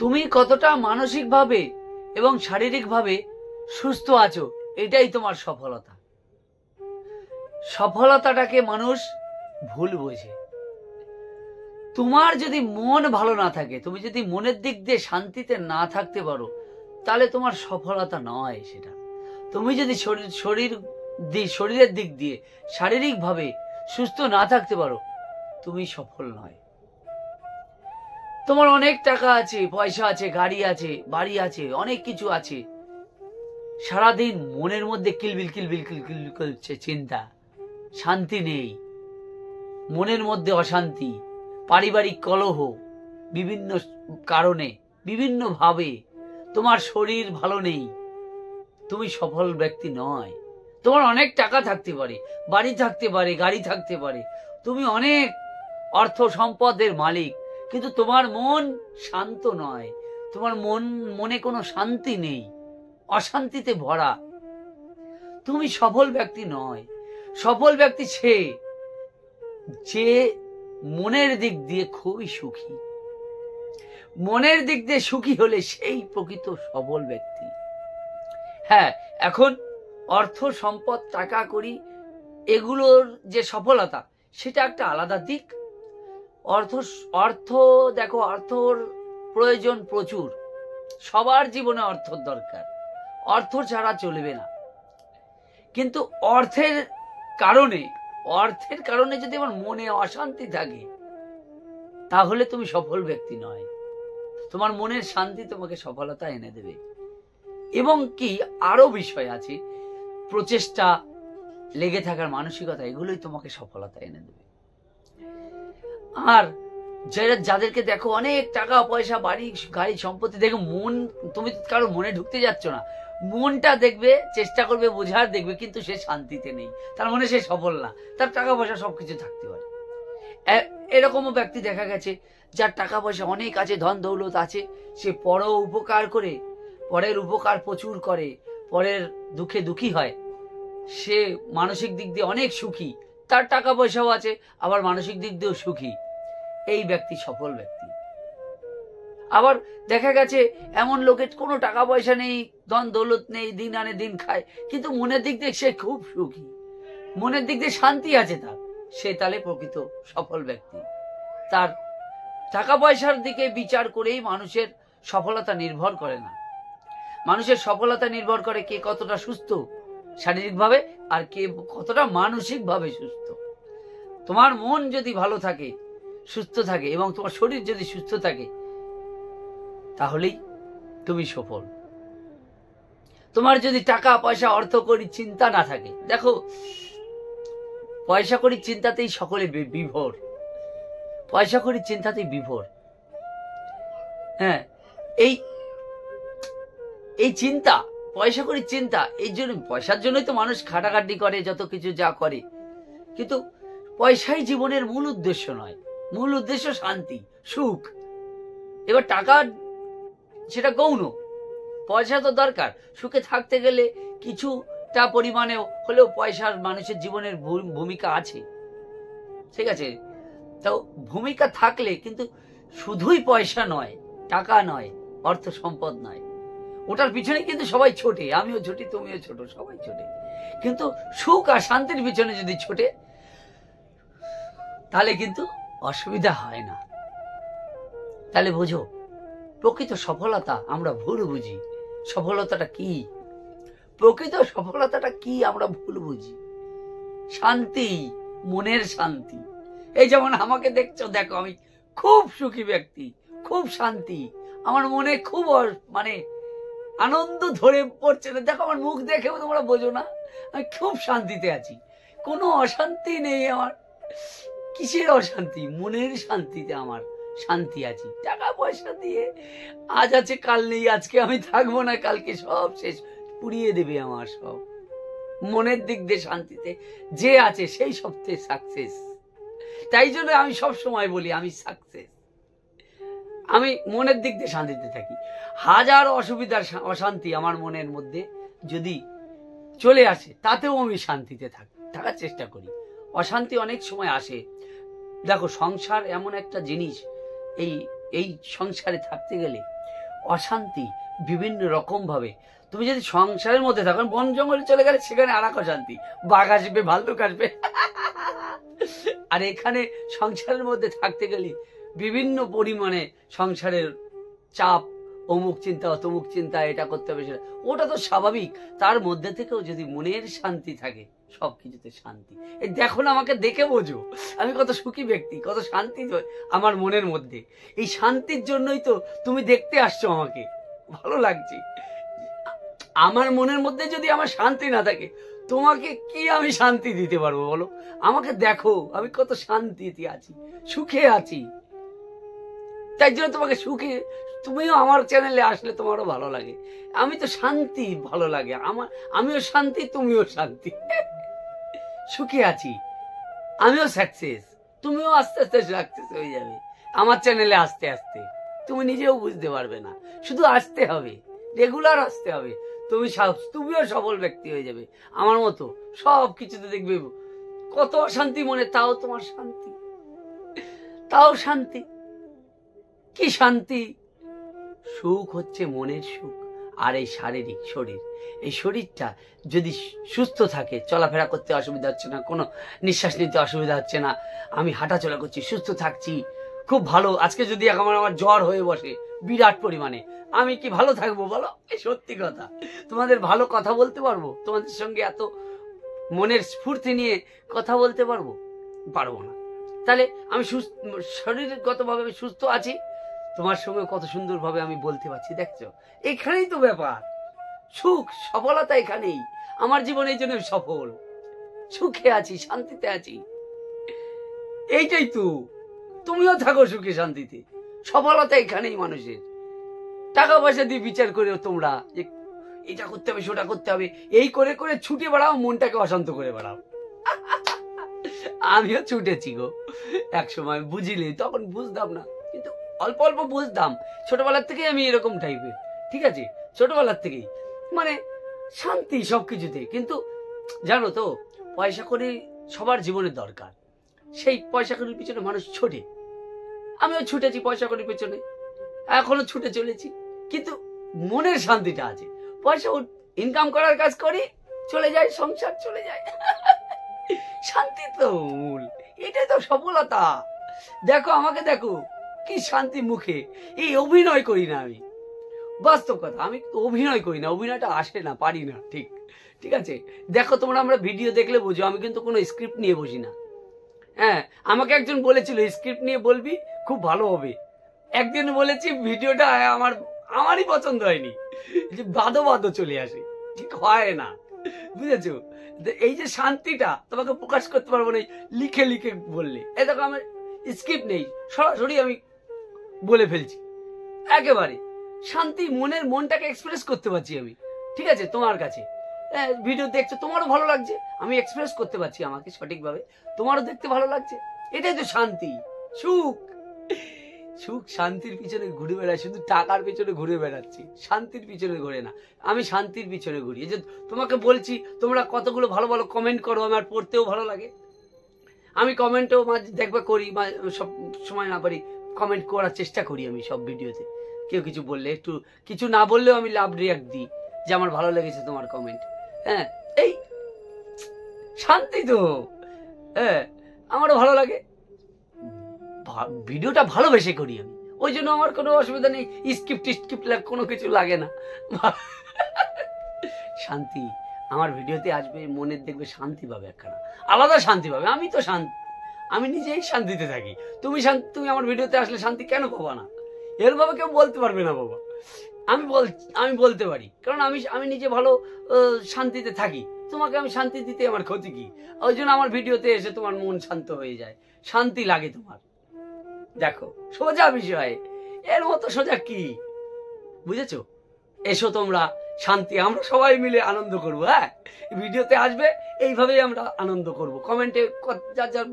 তুমি কতটা মানসিকভাবে এবং শারীরিকভাবে সুস্থ আছো, এটাই তোমার সফলতা। সফলতাটাকে মানুষ ভুল বোঝে। তোমার যদি মন ভালো না থাকে, তুমি যদি মনের দিক দিয়ে শান্তিতে না থাকতে পারো, তাহলে তোমার সফলতা নয় সেটা। তুমি যদি শরীরের দিক দিয়ে শারীরিকভাবে সুস্থ না থাকতে পারো, তুমি সফল নয়। তোমার অনেক টাকা আছে, পয়সা আছে, গাড়ি আছে, বাড়ি আছে, অনেক কিছু আছে, সারাদিন মনের মধ্যে কিলবিল কিলবিল কিলবিল করছে চিন্তা, শান্তি নেই, মনের মধ্যে অশান্তি, পারিবারিক কলহ, বিভিন্ন কারণে বিভিন্ন ভাবে তোমার শরীর ভালো নেই, তুমি সফল ব্যক্তি নয়। তোমার অনেক টাকা থাকতে পারে, বাড়ি থাকতে পারে, গাড়ি থাকতে পারে, তুমি অনেক অর্থ সম্পদের মালিক, কিন্তু তোমার মন শান্ত নয়, তোমার মনে কোনো শান্তি নেই, অশান্তিতে ভরা, তুমি সফল ব্যক্তি নয়। সফল ব্যক্তি সে যে মনের দিক দিয়ে খুবই সুখী। মনের দিক দিয়ে সুখী হলে সেই প্রকৃত সফল ব্যক্তি। হ্যাঁ, এখন অর্থ সম্পদ, টাকা কড়ি, এগুলোর যে সফলতা, সেটা একটা আলাদা দিক। অর্থ দেখো, অর্থর প্রয়োজন প্রচুর, সবার জীবনে অর্থর দরকার, অর্থ ছাড়া চলবে না। কিন্তু অর্থের কারণে যদি আমার মনে অশান্তি থাকে, তাহলে তুমি সফল ব্যক্তি নয়। তোমার মনের শান্তি তোমাকে সফলতা এনে দেবে। এবং কি আরো বিষয় আছে, প্রচেষ্টা, লেগে থাকার মানসিকতা, এগুলোই তোমাকে সফলতা এনে দেবে। আর যাদেরকে দেখো অনেক টাকা পয়সা, বাড়ি গাড়ি সম্পত্তি, দেখো মন, তুমি কারো মনে ঢুকতে যাচ্ছ না, মনটা দেখবে, চেষ্টা করবে বোঝার, দেখবে কিন্তু সে শান্তিতে নেই, তার মানে সে সফল না। তার টাকা পয়সা সবকিছু থাকতে পারে, এরকমও ব্যক্তি দেখা গেছে যার টাকা পয়সা অনেক আছে, ধন দৌলত আছে, সে উপকার করে, পরের উপকার প্রচুর করে, পরের দুঃখে দুঃখী হয়, সে মানসিক দিক দিয়ে অনেক সুখী, তার টাকা পয়সাও আছে, আবার মানসিক দিক দিয়েও সুখী, এই ব্যক্তি সফল ব্যক্তি। আবার দেখা গেছে এমন লোকের কোনো টাকা পয়সা নেই, ধন দৌলত নেই, দিন আনে দিন খায়, কিন্তু মনের দিক দিয়ে সে খুব সুখী, মনের দিক দিয়ে শান্তি আছে তার, সে তাহলে প্রকৃত সফল ব্যক্তি। তার টাকা পয়সার দিকে বিচার করেই মানুষের সফলতা নির্ভর করে না। মানুষের সফলতা নির্ভর করে কে কতটা সুস্থ শারীরিকভাবে, আর কে কতটা মানসিকভাবে সুস্থ। তোমার মন যদি ভালো থাকে, সুস্থ থাকে, এবং তোমার শরীর যদি সুস্থ থাকে, তাহলেই তুমি সফল। তোমার যদি টাকা পয়সা, অর্থ করি চিন্তা না থাকে, দেখো পয়সা করি চিন্তাতেই সকলে বিভোর, পয়সা করি চিন্তাতেই বিভোর। হ্যাঁ, এই চিন্তা, পয়সা করি চিন্তা, এই জন্য, পয়সার জন্যই তো মানুষ খাটাখাটি করে, যত কিছু যা করে, কিন্তু পয়সাই জীবনের মূল উদ্দেশ্য নয়। মূল উদ্দেশ্য শান্তি, সুখ। এবার টাকা সেটা গৌণ, পয়সা তো দরকার, সুখে থাকতে গেলে কিছুটা পরিমাণে হলেও পয়সার মানুষের জীবনের ভূমিকা আছে, ঠিক আছে। তো ভূমিকা থাকলে কিন্তু শুধুই পয়সা নয়, টাকা নয়, অর্থ সম্পদ নয়, ওটার পিছনে কিন্তু সবাই ছোটে, আমিও ছোটি, তুমিও ছোট, সবাই ছোটে। কিন্তু সুখ আর শান্তির পিছনে যদি ছোটে, তাহলে কিন্তু অসুবিধা হয় না। তাহলে বোঝো, প্রকৃত সফলতা আমরা ভুল বুঝি। সফলতাটা কি, প্রকৃত সফলতাটা কি আমরা ভুল বুঝি। শান্তি, মনের শান্তি। এই যেমন আমাকে দেখছো, দেখো আমি খুব সুখী ব্যক্তি, খুব শান্তি, আমার মনে খুব মানে আনন্দ ধরে পড়ছে না, দেখো আমার মুখ দেখেও তোমরা বোঝো না, আমি খুব শান্তিতে আছি, কোনো অশান্তি নেই আমার। কিসের অশান্তি? মনের শান্তিতে আমার শান্তি আছি। টাকা পয়সা দিয়ে আজ আছে কাল নেই, আজকে আমি থাকবো না, কালকে সব শেষ, পুড়িয়ে দেবে আমার সব। মনের দিক দিয়ে শান্তিতে যে আছে সেই সবচেয়ে সাকসেস। তাই জন্য আমি সব সময় বলি আমি সাকসেস। আমি মনের দিক দিয়ে শান্তিতে থাকি। হাজার অসুবিধার অশান্তি আমার মনের মধ্যে যদি চলে আসে, তাতেও আমি শান্তিতে থাকার চেষ্টা করি। অশান্তি অনেক সময় আসে, দেখো সংসার এমন একটা জিনিস, এই সংসারে থাকতে গেলে অশান্তি বিভিন্ন রকম ভাবে। তুমি যদি সংসারের মধ্যে থাকো, বন জঙ্গলে চলে গেলে সেখানে আর এক অশান্তি, বাঘ আসবে, ভাল্লুক আসবে। আর এখানে সংসারের মধ্যে থাকতে গেলে বিভিন্ন পরিমাণে সংসারের চাপ, অমুক চিন্তা তমুক চিন্তা, এটা করতে হবে সেটা, ওটা তো স্বাভাবিক। তার মধ্যে থেকেও যদি মনের শান্তি থাকে, সবকিছুতে শান্তি। এই দেখো না, আমাকে দেখে বোঝো আমি কত সুখী ব্যক্তি, কত শান্তি আমার মনের মধ্যে। এই শান্তির জন্যই তো তুমি দেখতে আসছো আমাকে, ভালো লাগছে। আমার মনের মধ্যে যদি আমার শান্তি না থাকে, তোমাকে কি আমি শান্তি দিতে পারবো বলো? আমাকে দেখো আমি কত শান্তিতে আছি, সুখে আছি। তাই জন্য তোমাকে সুখে, তুমিও আমার চ্যানেলে আসলে তোমারও ভালো লাগে। আমি তো শান্তি, ভালো লাগে আমার, আমিও শান্তি, তুমিও শান্তি, সুখে আছি। আমিও সাকসেস, তুমিও আস্তে আস্তে সাকসেস হয়ে যাবে আমার চ্যানেলে আসতে আসতে। তুমি নিজেও বুঝতে পারবে না, শুধু আসতে হবে, রেগুলার আসতে হবে। তুমিও সফল ব্যক্তি হয়ে যাবে আমার মতো। সব কিছুতে দেখবে কত অশান্তি মনে, তাও তোমার শান্তি, তাও শান্তি। কি শান্তি! সুখ হচ্ছে মনের সুখ। আর এই শারীরিক শরীর, এই শরীরটা যদি সুস্থ থাকে, চলাফেরা করতে অসুবিধা হচ্ছে না, কোনো নিঃশ্বাস নিতে অসুবিধা হচ্ছে না, আমি হাঁটাচলা করছি, সুস্থ থাকছি, খুব ভালো। আজকে যদি আমার জ্বর হয়ে বসে বিরাট পরিমাণে, আমি কি ভালো থাকবো বলো? এই সত্যি কথা। তোমাদের ভালো কথা বলতে পারবো? তোমাদের সঙ্গে এত মনের স্ফূর্তি নিয়ে কথা বলতে পারবো? পারবো না। তাহলে আমি শরীরগতভাবে আমি সুস্থ আছি, তোমার সঙ্গে কত সুন্দরভাবে আমি বলতে পারছি, দেখছো? এখানেই তো ব্যাপার, সুখ সফলতা এখানেই। আমার জীবনে এই জন্য সফল, সুখে আছি, শান্তিতে আছি। এইটাই তো, তুমিও থাকো সুখে শান্তিতে। সফলতা এখানেই মানুষের। টাকা পয়সা দিয়ে বিচার করেও তোমরা যে এটা করতে হবে, সেটা করতে হবে, এই করে করে ছুটে বেড়াও, মনটাকে অশান্ত করে বেড়াও। আমিও ছুটেছি গো এক সময়, বুঝিলে তখন বুঝতাম না, কিন্তু অল্প অল্প বুঝতাম। ছোটবেলার থেকেই আমি এরকম টাইপের, ঠিক আছে? ছোটবেলার থেকেই মানে শান্তি সবকিছুতে। কিন্তু জানো তো, পয়সা করি সবার জীবনে দরকার, সেই পয়সা করির পিছনে মানুষ ছোটে। আমিও ছুটেছি পয়সা করির পেছনে, এখনো ছুটে চলেছি, কিন্তু মনের শান্তিটা আছে। পয়সা ইনকাম করার কাজ করি, চলে যায়, সংসার চলে যায়, শান্তি তো মূল, এটাই তো সফলতা। দেখো আমাকে, দেখো কি শান্তি মুখে। এই অভিনয় করি না আমি, বাস্তব কথা, আমি অভিনয় করি না, অভিনয়টা আসে না, পারি না, ঠিক ঠিক আছে? দেখো তোমরা, আমরা ভিডিও দেখলে বুঝো, আমি কিন্তু কোনো স্ক্রিপ্ট নিয়ে বসি না। হ্যাঁ, আমাকে একজন বলেছিল স্ক্রিপ্ট নিয়ে বলবি, খুব ভালো হবে। একদিন বলেছি, ভিডিওটা আমারই পছন্দ হয়নি, যে বাদো বাদো চলে আসে, ঠিক হয় না, বুঝেছো? এই যে শান্তিটা তোমাকে প্রকাশ করতে পারবো না লিখে লিখে বললে। এই দেখো, আমার স্ক্রিপ্ট নেই, সরাসরি আমি বলে ফেলছি, একেবারে শান্তি, মনটাকে এক্সপ্রেস করতে পারছি আমি, ঠিক আছে? তোমার কাছে ভিডিও দেখছো, তোমারও ভালো লাগছে, আমি এক্সপ্রেস করতে পারছি আমাকে সঠিকভাবে, তোমারও দেখতে ভালো লাগছে, এটাই তো শান্তি, সুখ। সুখ শান্তির পিছনে ঘুরে বেড়ায়, শুধু টাকার পিছনে ঘুরে বেড়াচ্ছি, শান্তির পিছনে ঘুরে না। আমি শান্তির পিছনে ঘুরি। এই যে তোমাকে বলছি, তোমরা কতগুলো ভালো ভালো কমেন্ট করো, আমার পড়তেও ভালো লাগে। আমি কমেন্টও দেখবা করি, সব সময় না পারি, কমেন্ট করার চেষ্টা করি আমি সব ভিডিওতে। কেউ কিছু বললে, একটু কিছু না বললেও আমি লাভ রিয়াক্ট দিই যে আমার ভালো লেগেছে তোমার কমেন্ট। হ্যাঁ, এই শান্তি তো, হ্যাঁ, আমারও ভালো লাগে। ভিডিওটা ভালোবেসে করি আমি, ওই জন্য আমার কোনো অসুবিধা নেই, স্ক্রিপ্ট কোনো কিছু লাগে না। শান্তি আমার ভিডিওতে আসবে, মনের দেখবে শান্তি পাবে, একখানা আলাদা শান্তি পাবে। আমি তো শান্তি, আমি নিজেই শান্তিতে থাকি। তুমি আমার ভিডিওতে আসলে শান্তি কেন পাবা না? এরভাবে কেউ বলতে পারবে না বাবা। আমি বলতে পারি, কারণ আমি নিজে ভালো শান্তিতে থাকি। তোমাকে আমি শান্তি দিতে আমার ক্ষতি কি? ওই জন্য আমার ভিডিওতে এসে তোমার মন শান্ত হয়ে যায়, শান্তি লাগে তোমার। দেখো, সোজা বিষয়, এর মতো সোজা কি, বুঝেছো? এসো তোমরা, শান্তি, আমরা সবাই মিলে আনন্দ করব। হ্যাঁ, ভিডিওতে আসবে, এইভাবেই আমরা আনন্দ করব। কমেন্টে যার যার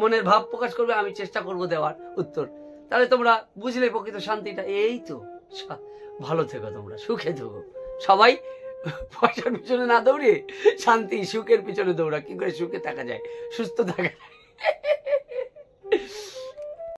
মনের ভাব প্রকাশ করবে, আমি চেষ্টা করব দেওয়ার উত্তর। তাহলে তোমরা বুঝলে প্রকৃত শান্তিটা। এই তো, ভালো থেকো তোমরা, সুখে থেকো সবাই। পয়সার পিছনে না দৌড়ে শান্তি সুখের পিছনে দৌড়া। কি করে সুখে থাকা যায়, সুস্থ থাকা যায়।